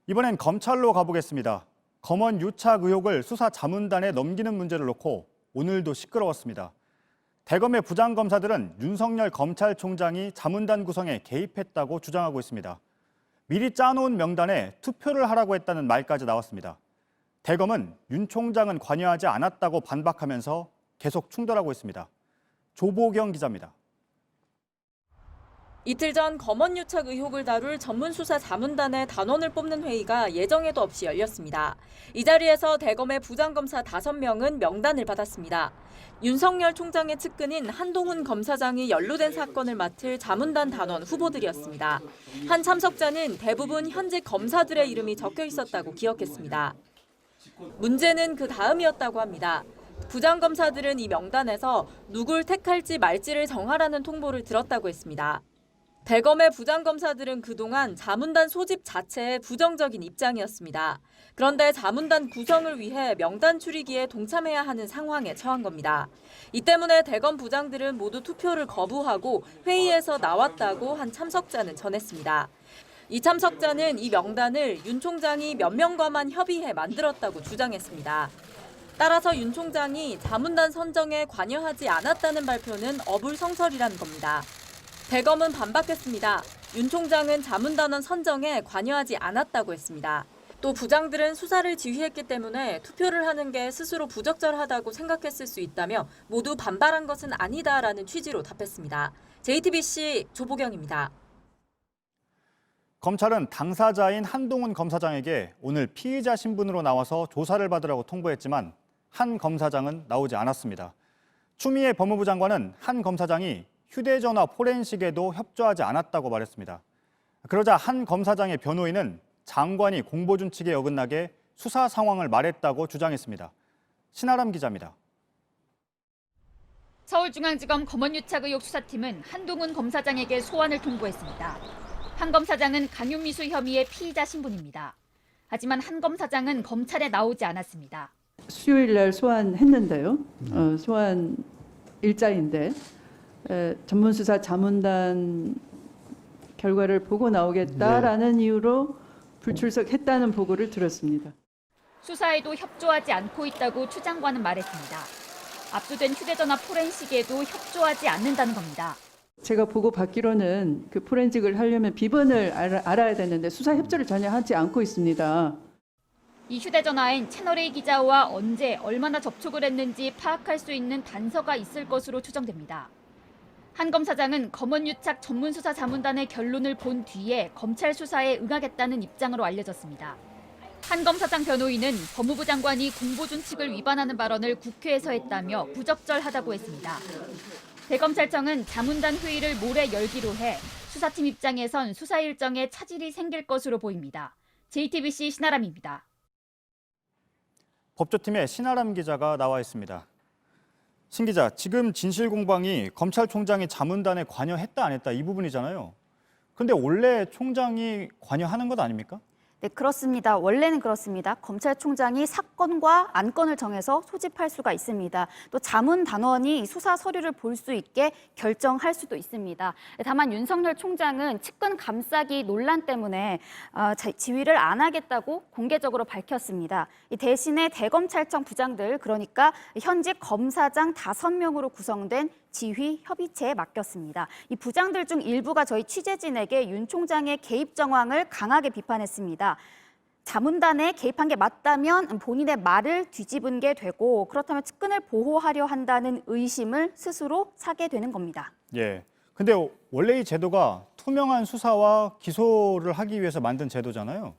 이번엔 검찰로 가보겠습니다. 검언 유착 의혹을 수사 자문단에 넘기는 문제를 놓고 오늘도 시끄러웠습니다. 대검의 부장검사들은 윤석열 검찰총장이 자문단 구성에 개입했다고 주장하고 있습니다. 미리 짜놓은 명단에 투표를 하라고 했다는 말까지 나왔습니다. 대검은 윤 총장은 관여하지 않았다고 반박하면서 계속 충돌하고 있습니다. 조보경 기자입니다. 이틀 전 검언 유착 의혹을 다룰 전문수사 자문단의 단원을 뽑는 회의가 예정에도 없이 열렸습니다. 이 자리에서 대검의 부장검사 5명은 명단을 받았습니다. 윤석열 총장의 측근인 한동훈 검사장이 연루된 사건을 맡을 자문단 단원 후보들이었습니다. 한 참석자는 대부분 현직 검사들의 이름이 적혀 있었다고 기억했습니다. 문제는 그 다음이었다고 합니다. 부장검사들은 이 명단에서 누굴 택할지 말지를 정하라는 통보를 들었다고 했습니다. 대검의 부장검사들은 그동안 자문단 소집 자체에 부정적인 입장이었습니다. 그런데 자문단 구성을 위해 명단 추리기에 동참해야 하는 상황에 처한 겁니다. 이 때문에 대검 부장들은 모두 투표를 거부하고 회의에서 나왔다고 한 참석자는 전했습니다. 이 참석자는 이 명단을 윤 총장이 몇 명과만 협의해 만들었다고 주장했습니다. 따라서 윤 총장이 자문단 선정에 관여하지 않았다는 발표는 어불성설이라는 겁니다. 대검은 반박했습니다. 윤 총장은 자문단원 선정에 관여하지 않았다고 했습니다. 또 부장들은 수사를 지휘했기 때문에 투표를 하는 게 스스로 부적절하다고 생각했을 수 있다며 모두 반발한 것은 아니다라는 취지로 답했습니다. JTBC 조보경입니다. 검찰은 당사자인 한동훈 검사장에게 오늘 피의자 신분으로 나와서 조사를 받으라고 통보했지만 한 검사장은 나오지 않았습니다. 추미애 법무부 장관은 한 검사장이 휴대전화 포렌식에도 협조하지 않았다고 말했습니다. 그러자 한 검사장의 변호인은 장관이 공보준칙에 어긋나게 수사 상황을 말했다고 주장했습니다. 신아람 기자입니다. 서울중앙지검 검언유착 의혹 수사팀은 한동훈 검사장에게 소환을 통보했습니다. 한 검사장은 강요미수 혐의의 피의자 신분입니다. 하지만 한 검사장은 검찰에 나오지 않았습니다. 수요일 날 소환했는데요. 소환 일자인데 전문수사 자문단 결과를 보고 나오겠다라는 이유로 불출석했다는 보고를 들었습니다. 수사에도 협조하지 않고 있다고 추 장관은 말했습니다. 압수된 휴대전화 포렌식에도 협조하지 않는다는 겁니다. 제가 보고 받기로는 그 포렌식을 하려면 비번을 알아야 되는데 수사 협조를 전혀 하지 않고 있습니다. 이 휴대전화엔 채널A 기자와 언제 얼마나 접촉을 했는지 파악할 수 있는 단서가 있을 것으로 추정됩니다. 한 검사장은 검언유착 전문수사 자문단의 결론을 본 뒤에 검찰 수사에 응하겠다는 입장으로 알려졌습니다. 한 검사장 변호인은 법무부 장관이 공보준칙을 위반하는 발언을 국회에서 했다며 부적절하다고 했습니다. 대검찰청은 자문단 회의를 모레 열기로 해 수사팀 입장에선 수사 일정에 차질이 생길 것으로 보입니다. JTBC 신아람입니다. 법조팀의 신아람 기자가 나와 있습니다. 신 기자, 지금 진실공방이 검찰총장이 자문단에 관여했다 안 했다 이 부분이잖아요. 그런데 원래 총장이 관여하는 것 아닙니까? 네, 그렇습니다. 원래는 그렇습니다. 검찰총장이 사건과 안건을 정해서 소집할 수가 있습니다. 또 자문단원이 수사 서류를 볼 수 있게 결정할 수도 있습니다. 다만 윤석열 총장은 측근 감싸기 논란 때문에 지휘를 안 하겠다고 공개적으로 밝혔습니다. 대신에 대검찰청 부장들, 그러니까 현직 검사장 5명으로 구성된 지휘 협의체에 맡겼습니다. 이 부장들 중 일부가 저희 취재진에게 윤 총장의 개입 정황을 강하게 비판했습니다. 자문단에 개입한 게 맞다면 본인의 말을 뒤집은 게 되고, 그렇다면 측근을 보호하려 한다는 의심을 스스로 사게 되는 겁니다. 예. 근데 원래 이 제도가 투명한 수사와 기소를 하기 위해서 만든 제도잖아요.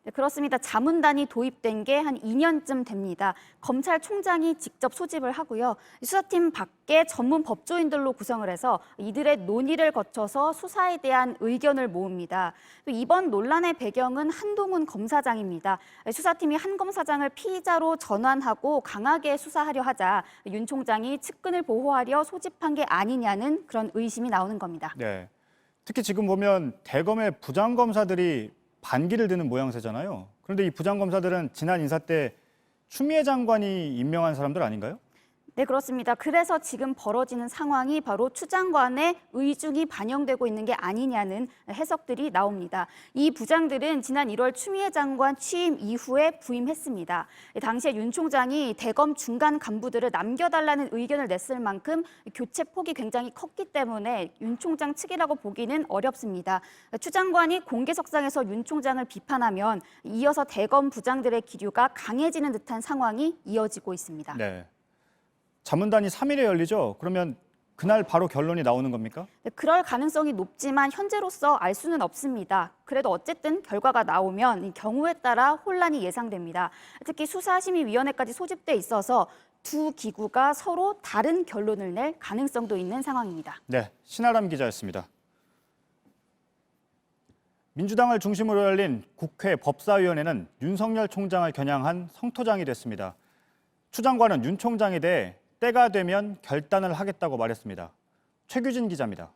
네, 그렇습니다. 자문단이 도입된 게 한 2년쯤 됩니다. 검찰총장이 직접 소집을 하고요. 수사팀 밖에 전문 법조인들로 구성을 해서 이들의 논의를 거쳐서 수사에 대한 의견을 모읍니다. 또 이번 논란의 배경은 한동훈 검사장입니다. 수사팀이 한 검사장을 피의자로 전환하고 강하게 수사하려 하자 윤 총장이 측근을 보호하려 소집한 게 아니냐는 그런 의심이 나오는 겁니다. 네. 특히 지금 보면 대검의 부장검사들이 반기를 드는 모양새잖아요. 그런데 이 부장검사들은 지난 인사 때 추미애 장관이 임명한 사람들 아닌가요? 네, 그렇습니다. 그래서 지금 벌어지는 상황이 바로 추 장관의 의중이 반영되고 있는 게 아니냐는 해석들이 나옵니다. 이 부장들은 지난 1월 추미애 장관 취임 이후에 부임했습니다. 당시에 윤 총장이 대검 중간 간부들을 남겨달라는 의견을 냈을 만큼 교체 폭이 굉장히 컸기 때문에 윤 총장 측이라고 보기는 어렵습니다. 추 장관이 공개석상에서 윤 총장을 비판하면 이어서 대검 부장들의 기류가 강해지는 듯한 상황이 이어지고 있습니다. 네. 자문단이 3일에 열리죠? 그러면 그날 바로 결론이 나오는 겁니까? 네, 그럴 가능성이 높지만 현재로서 알 수는 없습니다. 그래도 어쨌든 결과가 나오면 이 경우에 따라 혼란이 예상됩니다. 특히 수사심의위원회까지 소집돼 있어서 두 기구가 서로 다른 결론을 낼 가능성도 있는 상황입니다. 네, 신아람 기자였습니다. 민주당을 중심으로 열린 국회 법사위원회는 윤석열 총장을 겨냥한 성토장이 됐습니다. 추 장관은 윤 총장에 대해 때가 되면 결단을 하겠다고 말했습니다. 최규진 기자입니다.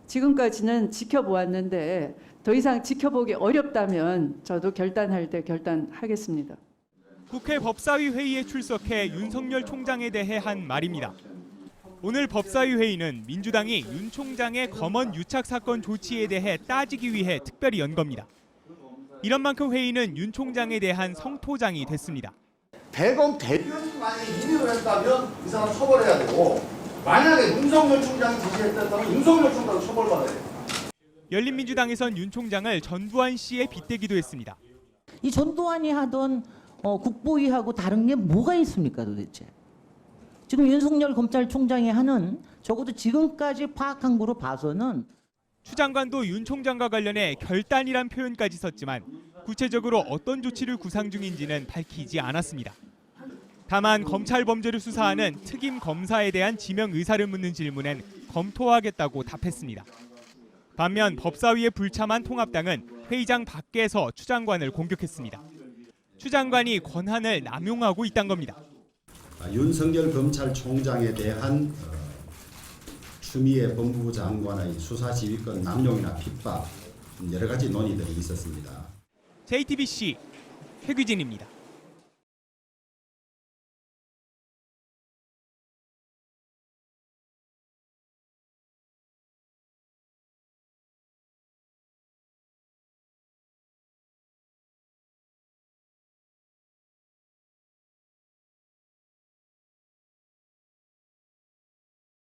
지금까지는 지켜보았는데 더 이상 지켜보기 어렵다면 저도 결단할 때 결단하겠습니다. 국회 법사위 회의에 출석해 윤석열 총장에 대해 한 말입니다. 오늘 법사위 회의는 민주당이 윤 총장의 검언 유착 사건 조치에 대해 따지기 위해 특별히 연 겁니다. 이런 만큼 회의는 윤 총장에 대한 성토장이 됐습니다. 대검 대변인이 만약에 임의를 했다면 이 사람 처벌해야 되고, 만약에 윤석열 총장이 지시했다면 윤석열 총장도 처벌받아야 돼요. 열린민주당에선 윤 총장을 전두환 씨에 빗대기도 했습니다. 이 전두환이 하던 국보위하고 다른 게 뭐가 있습니까 도대체? 지금 윤석열 검찰총장이 하는 적어도 지금까지 파악한 거로 봐서는 추 장관도 윤 총장과 관련해 결단이란 표현까지 썼지만 구체적으로 어떤 조치를 구상 중인지는 밝히지 않았습니다. 다만 검찰 범죄를 수사하는 특임 검사에 대한 지명 의사를 묻는 질문엔 검토하겠다고 답했습니다. 반면 법사위의 불참한 통합당은 회의장 밖에서 추 장관을 공격했습니다. 추 장관이 권한을 남용하고 있다는 겁니다. 윤석열 검찰총장에 대한 추미애 법무부 장관의 수사 지휘권 남용이나 핍박 여러 가지 논의들이 있었습니다. JTBC 최규진입니다.